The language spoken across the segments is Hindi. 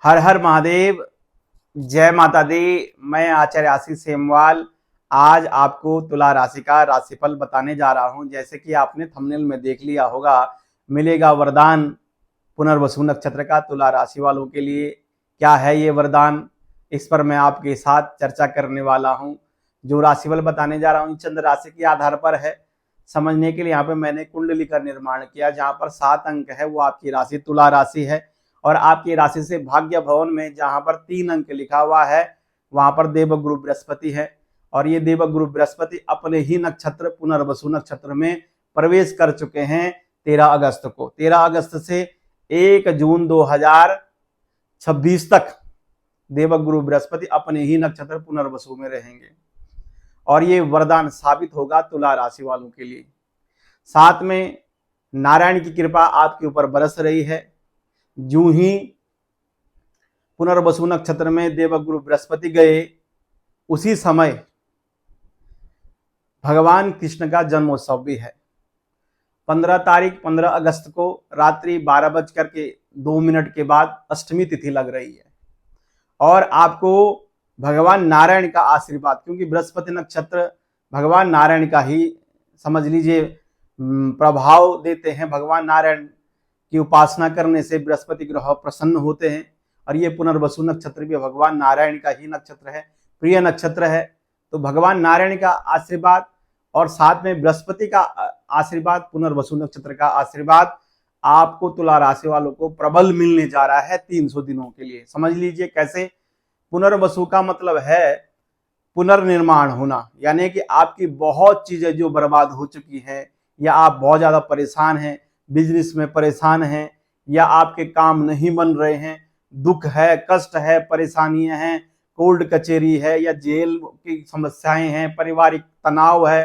हर हर महादेव। जय माता दी। मैं आचार्य आशीष सेमवाल आज आपको तुला राशि का राशिफल बताने जा रहा हूं। जैसे कि आपने थंबनेल में देख लिया होगा, मिलेगा वरदान पुनर्वसु नक्षत्र का तुला राशि वालों के लिए। क्या है ये वरदान, इस पर मैं आपके साथ चर्चा करने वाला हूं। जो राशिफल बताने जा रहा हूं चंद्र राशि के आधार पर है। समझने के लिए यहाँ पे मैंने कुंडली का निर्माण किया, जहां पर 7 अंक है वो आपकी राशि तुला राशि है। और आपकी राशि से भाग्य भवन में जहां पर 3 अंक लिखा हुआ है वहां पर देवगुरु बृहस्पति है। और ये देवगुरु बृहस्पति अपने ही नक्षत्र पुनर्वसु नक्षत्र में प्रवेश कर चुके हैं 13 अगस्त को। 13 अगस्त से 1 जून 2026 तक देवगुरु बृहस्पति अपने ही नक्षत्र पुनर्वसु में रहेंगे और ये वरदान साबित होगा तुला राशि वालों के लिए। साथ में नारायण की कृपा आपके ऊपर बरस रही है। जो ही पुनर्वसु नक्षत्र में देवगुरु बृहस्पति गए, उसी समय भगवान कृष्ण का जन्मोत्सव भी है। 15 अगस्त को रात्रि 12:02 के बाद अष्टमी तिथि लग रही है। और आपको भगवान नारायण का आशीर्वाद, क्योंकि बृहस्पति नक्षत्र भगवान नारायण का ही समझ लीजिए प्रभाव देते हैं। भगवान नारायण की उपासना करने से बृहस्पति ग्रह प्रसन्न होते हैं। और ये पुनर्वसु नक्षत्र भी भगवान नारायण का ही नक्षत्र है, प्रिय नक्षत्र है। तो भगवान नारायण का आशीर्वाद और साथ में बृहस्पति का आशीर्वाद, पुनर्वसु नक्षत्र का आशीर्वाद आपको तुला राशि वालों को प्रबल मिलने जा रहा है 300 दिनों के लिए। समझ लीजिए कैसे। पुनर्वसु का मतलब है पुनर्निर्माण होना, यानी कि आपकी बहुत चीजें जो बर्बाद हो चुकी हैं, या आप बहुत ज्यादा परेशान हैं, बिजनेस में परेशान हैं, या आपके काम नहीं बन रहे हैं, दुख है, कष्ट है, परेशानियां हैं, कोर्ट कचहरी है या जेल की समस्याएं हैं, पारिवारिक तनाव है,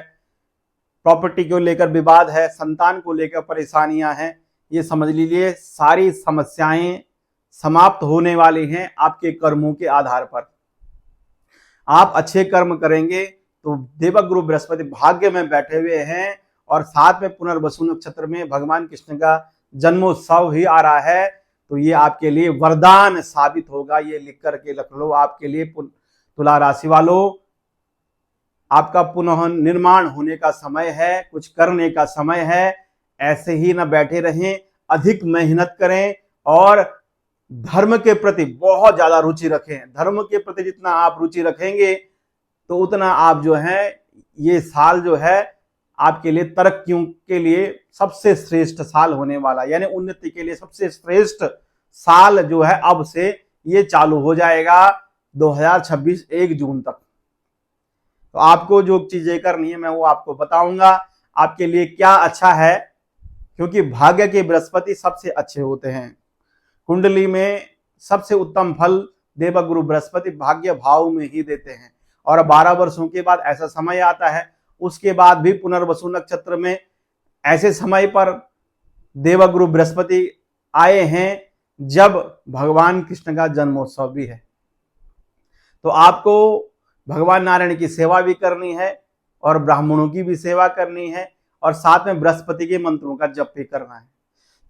प्रॉपर्टी को लेकर विवाद है, संतान को लेकर परेशानियां हैं, ये समझ लीजिए सारी समस्याएं समाप्त होने वाली हैं आपके कर्मों के आधार पर। आप अच्छे कर्म करेंगे तो देवगुरु बृहस्पति भाग्य में बैठे हुए हैं। और साथ में पुनर्वसु नक्षत्र में भगवान कृष्ण का जन्मोत्सव ही आ रहा है, तो ये आपके लिए वरदान साबित होगा। ये लिख करके रख लो आपके लिए तुला राशि वालों, आपका पुनः निर्माण होने का समय है, कुछ करने का समय है। ऐसे ही ना बैठे रहें, अधिक मेहनत करें और धर्म के प्रति बहुत ज्यादा रुचि रखें। धर्म के प्रति जितना आप रुचि रखेंगे तो उतना आप जो है ये साल जो है आपके लिए तरक्कियों के लिए सबसे श्रेष्ठ साल होने वाला, यानी उन्नति के लिए सबसे श्रेष्ठ साल जो है अब से ये चालू हो जाएगा 2026 1 जून तक। तो आपको जो चीजें करनी है मैं वो आपको बताऊंगा आपके लिए क्या अच्छा है, क्योंकि भाग्य के बृहस्पति सबसे अच्छे होते हैं। कुंडली में सबसे उत्तम फल देवगुरु बृहस्पति भाग्य भाव में ही देते हैं। और 12 वर्षों के बाद ऐसा समय आता है, उसके बाद भी पुनर्वसु नक्षत्र में ऐसे समय पर देवगुरु बृहस्पति आए हैं जब भगवान कृष्ण का जन्मोत्सव भी है। तो आपको भगवान नारायण की सेवा भी करनी है और ब्राह्मणों की भी सेवा करनी है, और साथ में बृहस्पति के मंत्रों का जप भी करना है।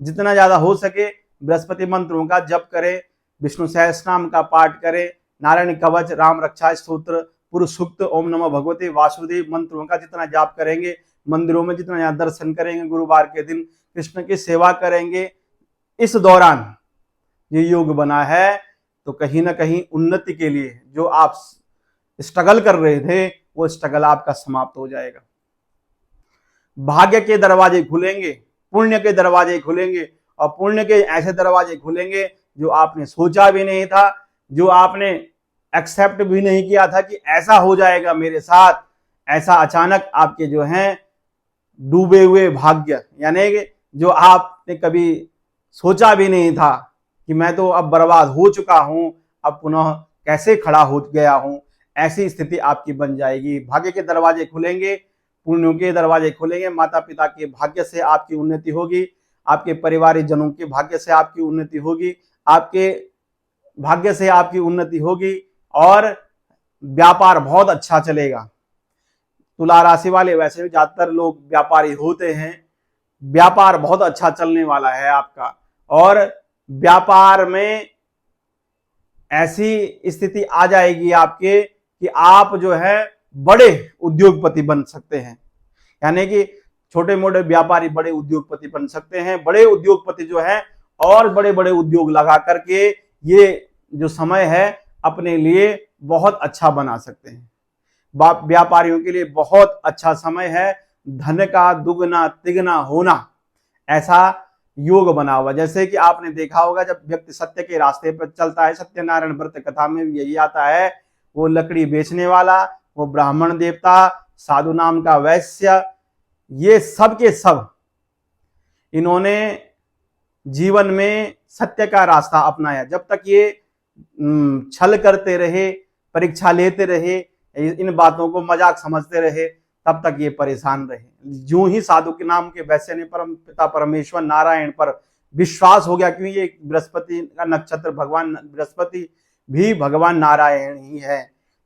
जितना ज्यादा हो सके बृहस्पति मंत्रों का जप करें, विष्णु सहस्रनाम का पाठ करें, नारायण कवच, राम रक्षा स्तोत्र, पुरुष सूक्त, ओम नमः भगवते वासुदेव मंत्रों का जितना जाप करेंगे, मंदिरों में जितना ज्यादा दर्शन करेंगे, गुरुवार के दिन कृष्ण की सेवा करेंगे, इस दौरान ये योग बना है तो कहीं ना कहीं उन्नति के लिए जो आप स्ट्रगल कर रहे थे वो स्ट्रगल आपका समाप्त हो जाएगा। भाग्य के दरवाजे खुलेंगे, पुण्य के दरवाजे खुलेंगे, और पुण्य के ऐसे दरवाजे खुलेंगे जो आपने सोचा भी नहीं था, जो आपने एक्सेप्ट भी नहीं किया था कि ऐसा हो जाएगा मेरे साथ। ऐसा अचानक आपके जो हैं डूबे हुए भाग्य, यानी जो आपने कभी सोचा भी नहीं था कि मैं तो अब बर्बाद हो चुका हूं, अब पुनः कैसे खड़ा हो गया हूं, ऐसी स्थिति आपकी बन जाएगी। भाग्य के दरवाजे खुलेंगे, पुण्यों के दरवाजे खुलेंगे, माता पिता के भाग्य से आपकी उन्नति होगी, आपके परिवारिक जनों के भाग्य से आपकी उन्नति होगी, आपके भाग्य से आपकी उन्नति होगी, और व्यापार बहुत अच्छा चलेगा। तुला राशि वाले वैसे भी ज्यादातर लोग व्यापारी होते हैं, व्यापार बहुत अच्छा चलने वाला है आपका। और व्यापार में ऐसी स्थिति आ जाएगी आपके कि आप जो है बड़े उद्योगपति बन सकते हैं। यानी कि छोटे मोटे व्यापारी बड़े उद्योगपति बन सकते हैं। बड़े उद्योगपति जो है और बड़े बड़े उद्योग लगा करके ये जो समय है अपने लिए बहुत अच्छा बना सकते हैं। व्यापारियों के लिए बहुत अच्छा समय है। धन का दुगना तिगना होना ऐसा योग बना हुआ। जैसे कि आपने देखा होगा जब व्यक्ति सत्य के रास्ते पर चलता है, सत्यनारायण व्रत कथा में भी यही आता है, वो लकड़ी बेचने वाला, वो ब्राह्मण देवता, साधु नाम का वैश्य, ये सब के सब इन्होंने जीवन में सत्य का रास्ता अपनाया। जब तक ये छल करते रहे, परीक्षा लेते रहे, इन बातों को मजाक समझते रहे, तब तक ये परेशान रहे। जो ही साधु के नाम के वैश्य ने परम पिता परमेश्वर नारायण पर विश्वास हो गया, क्योंकि ये बृहस्पति का नक्षत्र, भगवान बृहस्पति भी भगवान नारायण ही है,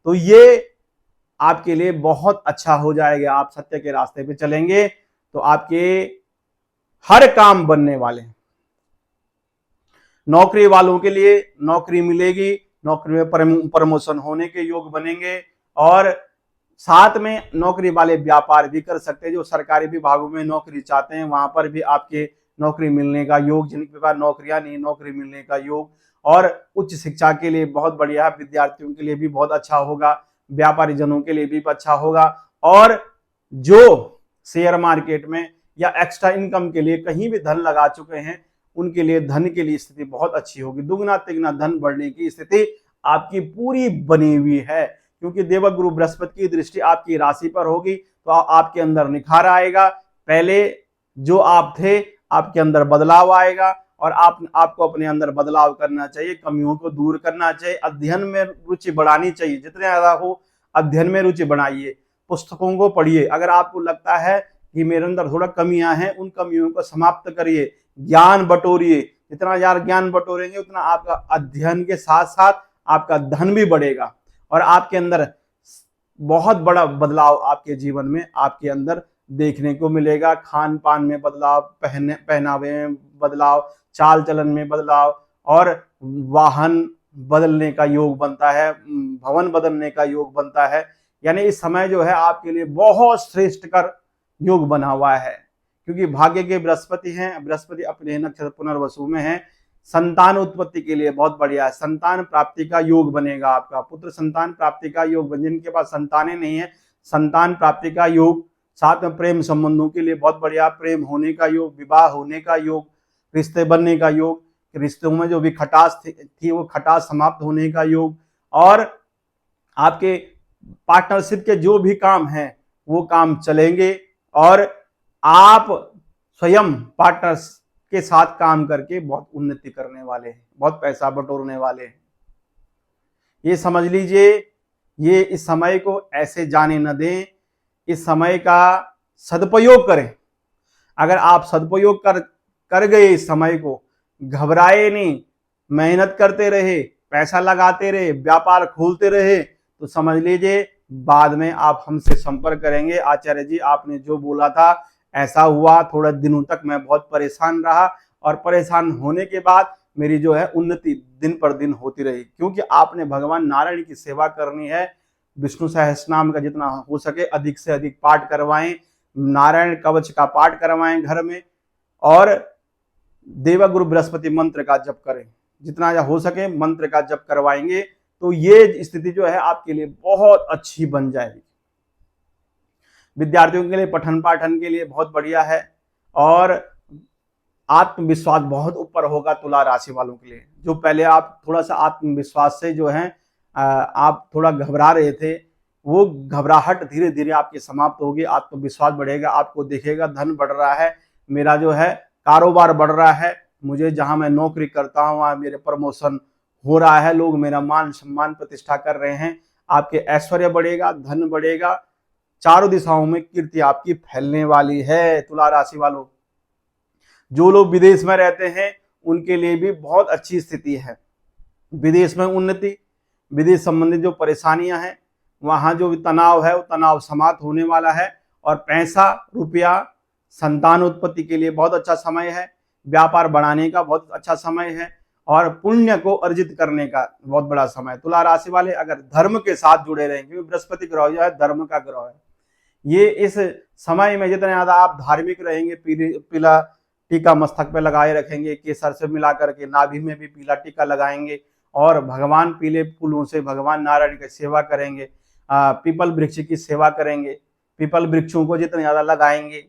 तो ये आपके लिए बहुत अच्छा हो जाएगा। आप सत्य के रास्ते पे चलेंगे तो आपके हर काम बनने वाले हैं। नौकरी वालों के लिए नौकरी मिलेगी, नौकरी में प्रमोशन होने के योग बनेंगे। और साथ में नौकरी वाले व्यापार भी कर सकते हैं। जो सरकारी विभागों में नौकरी चाहते हैं वहां पर भी आपके नौकरी मिलने का योग, जिनके पास नौकरियां नहीं, नौकरी मिलने का योग। और उच्च शिक्षा के लिए बहुत बढ़िया, विद्यार्थियों के लिए भी बहुत अच्छा होगा, व्यापारी जनों के लिए भी अच्छा होगा। और जो शेयर मार्केट में या एक्स्ट्रा इनकम के लिए कहीं भी धन लगा चुके हैं, उनके लिए धन के लिए स्थिति बहुत अच्छी होगी। दुगना तिगना धन बढ़ने की स्थिति आपकी पूरी बनी हुई है, क्योंकि देवगुरु बृहस्पति की दृष्टि आपकी राशि पर होगी तो आपके अंदर निखार आएगा। पहले जो आप थे आपके अंदर बदलाव आएगा और आपको अपने अंदर बदलाव करना चाहिए, कमियों को दूर करना चाहिए, अध्ययन में रुचि बढ़ानी चाहिए। जितने ज्यादा हो अध्ययन में रुचि बढ़ाइए, पुस्तकों को पढ़िए। अगर आपको लगता है कि मेरे अंदर थोड़ा कमियां हैं, उन कमियों को समाप्त करिए, ज्ञान बटोरिए। जितना ज्यादा ज्ञान बटोरेंगे उतना आपका अध्ययन के साथ साथ आपका धन भी बढ़ेगा और आपके अंदर बहुत बड़ा बदलाव आपके जीवन में आपके अंदर देखने को मिलेगा। खान पान में बदलाव, पहनावे में बदलाव, चाल चलन में बदलाव, और वाहन बदलने का योग बनता है, भवन बदलने का योग बनता है। यानी इस समय जो है आपके लिए बहुत श्रेष्ठकर योग बना हुआ है, क्योंकि भाग्य के बृहस्पति हैं। बृहस्पति अपने नक्षत्र पुनर्वसु में है। संतान उत्पत्ति के लिए बहुत बढ़िया है। संतान प्राप्ति का योग बनेगा आपका, पुत्र संतान प्राप्ति का योग बन, जिनके पास संतानें नहीं है संतान प्राप्ति का योग। साथ में प्रेम संबंधों के लिए बहुत बढ़िया, प्रेम होने का योग, विवाह होने का योग, रिश्ते बनने का योग, रिश्तों में जो भी खटास थी वो खटास समाप्त होने का योग। और आपके पार्टनरशिप के जो भी काम हैं वो काम चलेंगे और आप स्वयं पार्टनर्स के साथ काम करके बहुत उन्नति करने वाले हैं, बहुत पैसा बटोरने वाले हैं। ये समझ लीजिए, ये इस समय को ऐसे जाने न दें, इस समय का सदुपयोग करें। अगर आप सदुपयोग कर गए इस समय को, घबराए नहीं, मेहनत करते रहे, पैसा लगाते रहे, व्यापार खोलते रहे, तो समझ लीजिए बाद में आप हमसे संपर्क करेंगे, आचार्य जी आपने जो बोला था ऐसा हुआ। थोड़ा दिनों तक मैं बहुत परेशान रहा और परेशान होने के बाद मेरी जो है उन्नति दिन पर दिन होती रही, क्योंकि आपने भगवान नारायण की सेवा करनी है। विष्णु सहस्रनाम का जितना हो सके अधिक से अधिक पाठ करवाएं, नारायण कवच का पाठ करवाएं घर में, और देवगुरु बृहस्पति मंत्र का जप करें। जितना हो सके मंत्र का जप करवाएंगे तो ये स्थिति जो है आपके लिए बहुत अच्छी बन जाएगी। विद्यार्थियों के लिए पठन पाठन के लिए बहुत बढ़िया है और आत्मविश्वास बहुत ऊपर होगा तुला राशि वालों के लिए। जो पहले आप थोड़ा सा आत्मविश्वास से जो है आप थोड़ा घबरा रहे थे, वो घबराहट धीरे धीरे आपकी समाप्त होगी, आत्मविश्वास बढ़ेगा। आपको दिखेगा धन बढ़ रहा है, मेरा जो है कारोबार बढ़ रहा है, मुझे जहां मैं नौकरी करता हूं वहां मेरे प्रमोशन हो रहा है, लोग मेरा मान सम्मान प्रतिष्ठा कर रहे हैं। आपके ऐश्वर्य बढ़ेगा, धन बढ़ेगा, चारों दिशाओं में कीर्ति आपकी फैलने वाली है। तुला राशि वालों, जो लोग विदेश में रहते हैं उनके लिए भी बहुत अच्छी स्थिति है। विदेश में उन्नति, विदेश संबंधित जो परेशानियां हैं वहां जो तनाव है वो तनाव समाप्त होने वाला है। और पैसा रुपया, संतान उत्पत्ति के लिए बहुत अच्छा समय है, व्यापार बढ़ाने का बहुत अच्छा समय है। और पुण्य को अर्जित करने का बहुत बड़ा समय। तुला राशि वाले अगर धर्म के साथ जुड़े रहेंगे, क्योंकि बृहस्पति ग्रह जो है धर्म का ग्रह है, ये इस समय में जितने ज्यादा आप धार्मिक रहेंगे, पीला टीका मस्तक पे लगाए रखेंगे, केसर से मिला करके नाभि में भी पीला टीका लगाएंगे और भगवान पीले फूलों से भगवान नारायण की सेवा करेंगे, पीपल वृक्ष की सेवा करेंगे, पीपल वृक्षों को जितने ज्यादा लगाएंगे,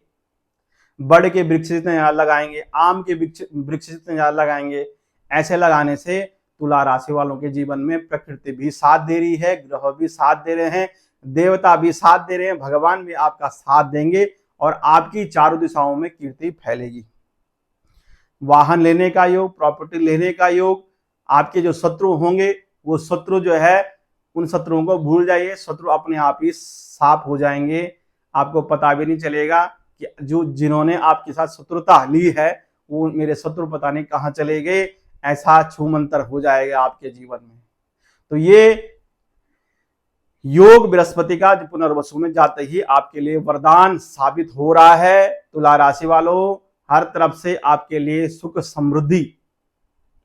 बड़ के वृक्ष जितने ज्यादा लगाएंगे, आम के वृक्ष जितने ज्यादा लगाएंगे, ऐसे लगाने से तुला राशि वालों के जीवन में प्रकृति भी साथ दे रही है, ग्रह भी साथ दे रहे हैं, देवता भी साथ दे रहे हैं, भगवान भी आपका साथ देंगे और आपकी चारों दिशाओं में कीर्ति फैलेगी। वाहन लेने का योग, प्रॉपर्टी लेने का योग, आपके जो शत्रु होंगे वो शत्रु जो है उन शत्रुओं को भूल जाइए, शत्रु अपने आप ही साफ हो जाएंगे, आपको पता भी नहीं चलेगा कि जो जिन्होंने आपके साथ शत्रुता ली है वो मेरे शत्रु पता नहीं कहाँ चले गए, ऐसा छूमंतर हो जाएगा आपके जीवन में। तो ये योग बृहस्पति का पुनर्वसु में जाते ही आपके लिए वरदान साबित हो रहा है। तुला राशि वालों, हर तरफ से आपके लिए सुख समृद्धि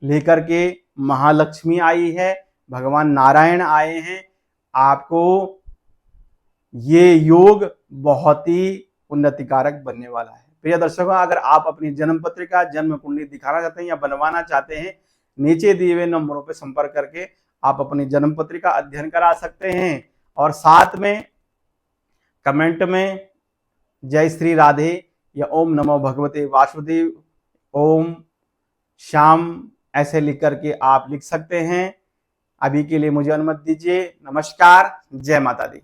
लेकर के महालक्ष्मी आई है, भगवान नारायण आए हैं। आपको ये योग बहुत ही उन्नतिकारक बनने वाला है। प्रिय दर्शकों, अगर आप अपनी जन्म पत्रिका, जन्म कुंडली दिखाना चाहते हैं या बनवाना चाहते हैं, नीचे दिए हुए नंबरों पर संपर्क करके आप अपनी जन्म पत्रिका अध्ययन करा सकते हैं और साथ में कमेंट में जय श्री राधे या ओम नमो भगवते वासुदेव, ओम श्याम ऐसे लिख करके आप लिख सकते हैं। अभी के लिए मुझे अनुमति दीजिए। नमस्कार, जय माता दी।